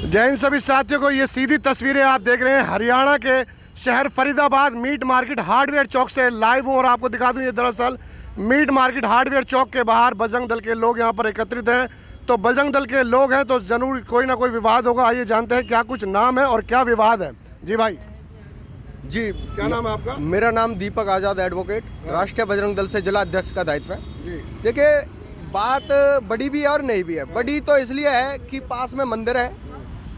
जय हिंद सभी साथियों को। ये सीधी तस्वीरें आप देख रहे हैं हरियाणा के शहर फरीदाबाद मीट मार्केट हार्डवेयर चौक से लाइव हूँ और आपको दिखा दूँ ये दरअसल मीट मार्केट हार्डवेयर चौक के बाहर बजरंग दल के लोग यहाँ पर एकत्रित हैं। तो बजरंग दल के लोग हैं तो जरूर कोई ना कोई विवाद होगा। आइए जानते हैं क्या कुछ नाम है और क्या विवाद है। जी भाई जी, क्या नाम है आपका? मेरा नाम दीपक आज़ाद एडवोकेट, राष्ट्रीय बजरंग दल से जिला अध्यक्ष का दायित्व है। जी देखिए, बात बड़ी भी है और नहीं भी है। बड़ी तो इसलिए है कि पास में मंदिर है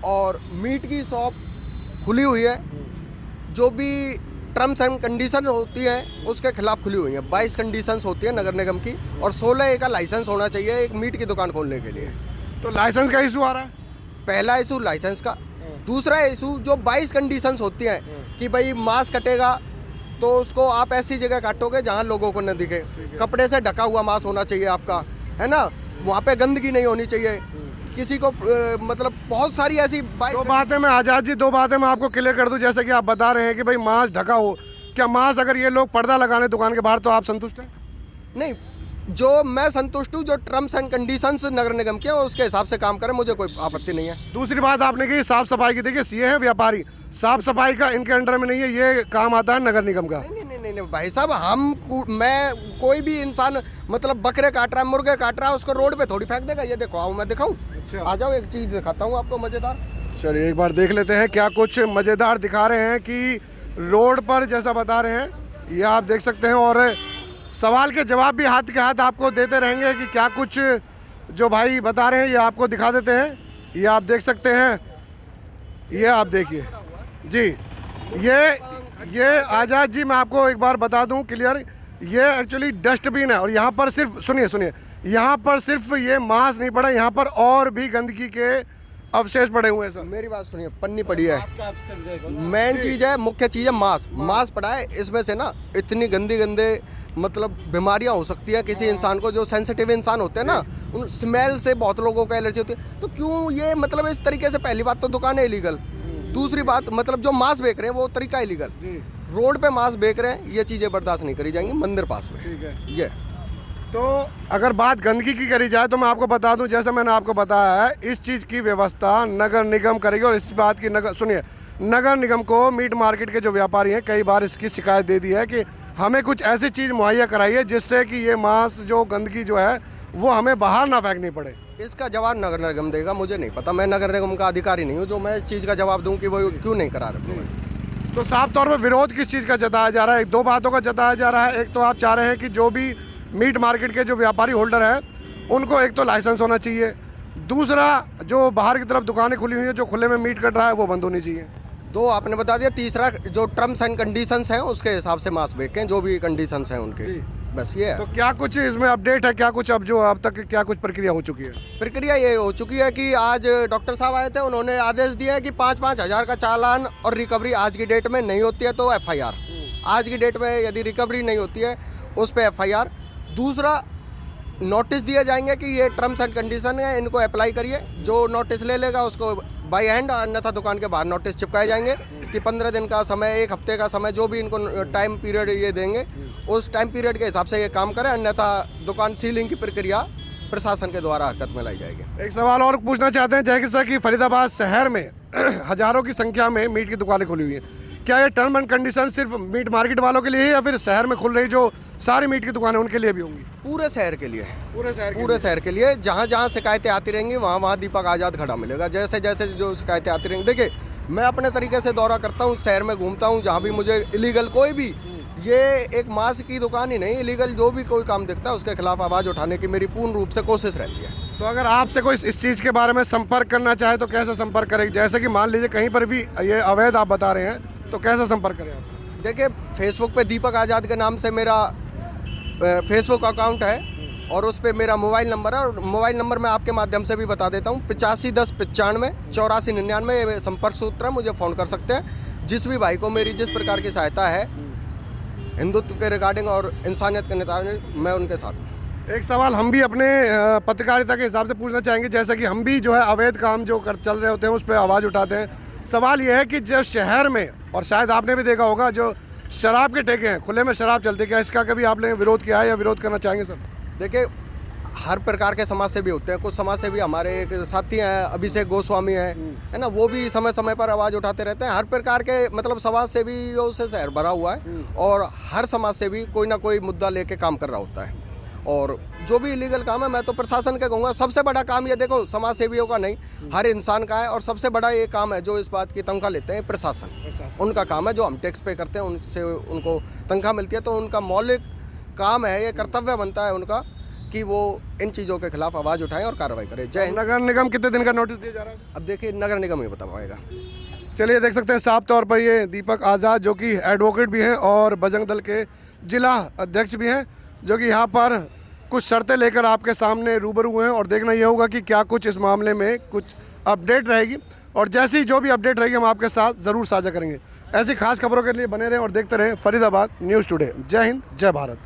और मीट की शॉप खुली हुई है। जो भी टर्म्स एंड कंडीशन होती है उसके खिलाफ खुली हुई है। 22 कंडीशंस होती है नगर निगम की और 16 का लाइसेंस होना चाहिए एक मीट की दुकान खोलने के लिए। तो लाइसेंस का इशू आ रहा है। पहला इशू लाइसेंस का। दूसरा इशू जो 22 कंडीशंस होती हैं कि भाई मांस कटेगा तो उसको आप ऐसी जगह काटोगे जहां लोगों को न दिखे। कपड़े से ढका हुआ मांस होना चाहिए आपका, है ना। वहाँ पे गंदगी नहीं होनी चाहिए किसी को। मतलब बहुत सारी ऐसी दो बातें मैं आज़ाद जी, दो बातें मैं आपको क्लियर कर दूं। जैसे कि आप बता रहे हैं कि भाई मांस ढका हो, क्या मांस अगर ये लोग पर्दा लगाने दुकान के बाहर तो आप संतुष्ट हैं? नहीं, जो मैं संतुष्ट हूँ जो टर्म्स एंड कंडीशंस नगर निगम के हैं उसके हिसाब से काम करें, मुझे कोई आपत्ति नहीं है। दूसरी बात आपने कही साफ सफाई की। देखिए ये है व्यापारी, साफ सफाई का इनके अंडर में नहीं है, ये काम आता है नगर निगम का। नहीं नहीं नहीं नहीं भाई साहब, मैं कोई भी इंसान मतलब बकरे काट रहा है, मुर्गे काट रहा है, उसको रोड पे थोड़ी फेंक देगा। ये देखो, आओ मैं दिखाऊं। अच्छा, आ जाओ, एक चीज दिखाता हूँ आपको मजेदार। चलिए एक बार देख लेते हैं क्या कुछ मजेदार दिखा रहे हैं कि रोड पर जैसा बता रहे हैं ये आप देख सकते हैं। और सवाल के जवाब भी हाथ के हाथ आपको देते रहेंगे कि क्या कुछ जो भाई बता रहे हैं ये आपको दिखा देते हैं। ये आप देख सकते हैं, ये आप देखिए जी। ये आज़ाद जी, मैं आपको एक बार बता दूं क्लियर, ये एक्चुअली डस्टबिन है और यहाँ पर सिर्फ सुनिए यहाँ पर सिर्फ ये मांस नहीं पड़ा, यहाँ पर और भी गंदगी के अवशेष पड़े हुए हैं सर। मेरी बात सुनिए, पन्नी पड़ी है, मेन चीज है, मुख्य चीज है मांस पड़ा है। इसमें से ना इतनी गंदे मतलब बीमारियां हो सकती है किसी इंसान को। जो सेंसिटिव इंसान होते हैं ना, उन स्मेल से बहुत लोगों को एलर्जी होती है। तो क्यों ये मतलब इस तरीके से, पहली बात तो दुकान है इलीगल। दूसरी बात मतलब जो मांस बेच रहे हैं वो तरीका इलीगल। रोड पे मांस बेच रहे हैं, ये चीजें बर्दाश्त नहीं करी जाएंगी मंदिर पास में। ठीक है ये तो अगर बात गंदगी की करी जाए तो मैं आपको बता दूं, जैसे मैंने आपको बताया है, इस चीज़ की व्यवस्था नगर निगम करेगी। और इस बात की नगर निगम को मीट मार्केट के जो व्यापारी हैं कई बार इसकी शिकायत दे दी है कि हमें कुछ ऐसी चीज़ मुहैया कराइए जिससे कि ये मांस जो गंदगी जो है वो हमें बाहर ना फेंकनी पड़े। इसका जवाब नगर निगम देगा, मुझे नहीं पता। मैं नगर निगम का अधिकारी नहीं हूँ जो मैं इस चीज़ का जवाब दूँ कि वो क्यों नहीं करा रहे। तो साफ तौर पर विरोध किस चीज़ का जताया जा रहा है? दो बातों का जताया जा रहा है। एक तो आप चाह रहे हैं कि जो भी मीट मार्केट के जो व्यापारी होल्डर हैं उनको एक तो लाइसेंस होना चाहिए, दूसरा जो बाहर की तरफ दुकानें खुली हुई हैं जो खुले में मीट कट रहा है वो बंद होनी चाहिए। दो आपने बता दिया, तीसरा जो टर्म्स एंड कंडीशंस हैं उसके हिसाब से मांस बेचें, जो भी कंडीशंस हैं उनके। बस ये है। तो क्या कुछ इसमें अपडेट है, क्या कुछ अब जो अब तक क्या कुछ प्रक्रिया हो चुकी है? प्रक्रिया ये हो चुकी है कि आज डॉक्टर साहब आए थे, उन्होंने आदेश दिया है कि 5-5 हज़ार का चालान और रिकवरी आज की डेट में नहीं होती है तो FIR। आज की डेट में यदि रिकवरी नहीं होती है उस पर FIR। दूसरा नोटिस दिए जाएंगे कि ये टर्म्स एंड कंडीशन है, इनको अप्लाई करिए। जो नोटिस ले लेगा उसको बाय हैंड, अन्यथा दुकान के बाहर नोटिस चिपकाए जाएंगे कि 15 दिन का समय, 1 हफ्ते का समय, जो भी इनको टाइम पीरियड ये देंगे उस टाइम पीरियड के हिसाब से ये काम करें, अन्यथा दुकान सीलिंग की प्रक्रिया प्रशासन के द्वारा हरकत में लाई जाएगी। एक सवाल और पूछना चाहते हैं जैसा कि फरीदाबाद शहर में हजारों की संख्या में मीट की दुकानें खुली हुई हैं, क्या ये टर्म एंड कंडीशन सिर्फ मीट मार्केट वालों के लिए है या फिर शहर में खुल रही जो सारी मीट की दुकानें उनके लिए भी होंगी? पूरे शहर के लिए। पूरे शहर के लिए। जहाँ जहाँ शिकायतें आती रहेंगी वहाँ दीपक आज़ाद खड़ा मिलेगा। जैसे जैसे जो शिकायतें आती रहेंगी, देखिए मैं अपने तरीके से दौरा करता हूँ, शहर में घूमता हूँ, जहाँ भी मुझे इलीगल कोई भी, ये एक मांस की दुकान ही नहीं, इलीगल जो भी कोई काम दिखता है उसके खिलाफ आवाज़ उठाने की मेरी पूर्ण रूप से कोशिश रहती है। तो अगर आपसे कोई इस चीज़ के बारे में संपर्क करना चाहे तो कैसे संपर्क करें? जैसे कि मान लीजिए कहीं पर भी ये अवैध आप बता रहे हैं तो कैसे संपर्क करें आप? देखिए, फेसबुक पे दीपक आज़ाद के नाम से मेरा फेसबुक अकाउंट है और उस पर मेरा मोबाइल नंबर है। और मोबाइल नंबर मैं आपके माध्यम से भी बता देता हूँ, 85 10 95 84 99 संपर्क सूत्र है, मुझे फ़ोन कर सकते हैं। जिस भी भाई को मेरी जिस प्रकार की सहायता है हिंदुत्व के रिगार्डिंग और इंसानियत के नेता, मैं उनके साथ हूँ। एक सवाल हम भी अपने पत्रकारिता के हिसाब से पूछना चाहेंगे, जैसा कि हम भी जो है अवैध काम जो चल रहे होते हैं उस पर आवाज़ उठाते हैं। सवाल यह है कि जो शहर में, और शायद आपने भी देखा होगा, जो शराब के ठेके हैं, खुले में शराब चलती है, क्या इसका कभी आपने विरोध किया है या विरोध करना चाहेंगे सर? देखिए, हर प्रकार के समाज सेवी होते हैं। कुछ समाज सेवी हमारे एक साथी हैं, अभिषेक गोस्वामी है ना, वो भी समय समय पर आवाज़ उठाते रहते हैं। हर प्रकार के मतलब समाज सेवियों से शहर भरा हुआ है और हर समाज सेवी कोई ना कोई मुद्दा लेके काम कर रहा होता है। और जो भी इलीगल काम है, मैं तो प्रशासन का कहूँगा सबसे बड़ा काम ये देखो समाज सेवियों का नहीं, हर इंसान का है। और सबसे बड़ा ये काम है जो इस बात की तनख्वाह लेते हैं प्रशासन, उनका काम है। जो हम टैक्स पे करते हैं उनसे उनको तनख्वाह मिलती है, तो उनका मौलिक काम है, ये कर्तव्य बनता है उनका कि वो इन चीज़ों के खिलाफ आवाज़ उठाएं और कार्रवाई करें। जय हिंद। नगर निगम कितने दिन का नोटिस दिया जा रहा है? अब देखिए नगर निगम ही बता पाएगा। चलिए देख सकते हैं साफ तौर पर ये दीपक आज़ाद जो कि एडवोकेट भी हैं और बजरंग दल के जिला अध्यक्ष भी हैं, जो कि यहाँ पर कुछ शर्तें लेकर आपके सामने रूबरू हैं। और देखना ये होगा कि क्या कुछ इस मामले में कुछ अपडेट रहेगी, और जैसी जो भी अपडेट रहेगी हम आपके साथ ज़रूर साझा करेंगे। ऐसी खास खबरों के लिए बने रहें और देखते रहें फरीदाबाद न्यूज़ टुडे। जय हिंद, जय भारत।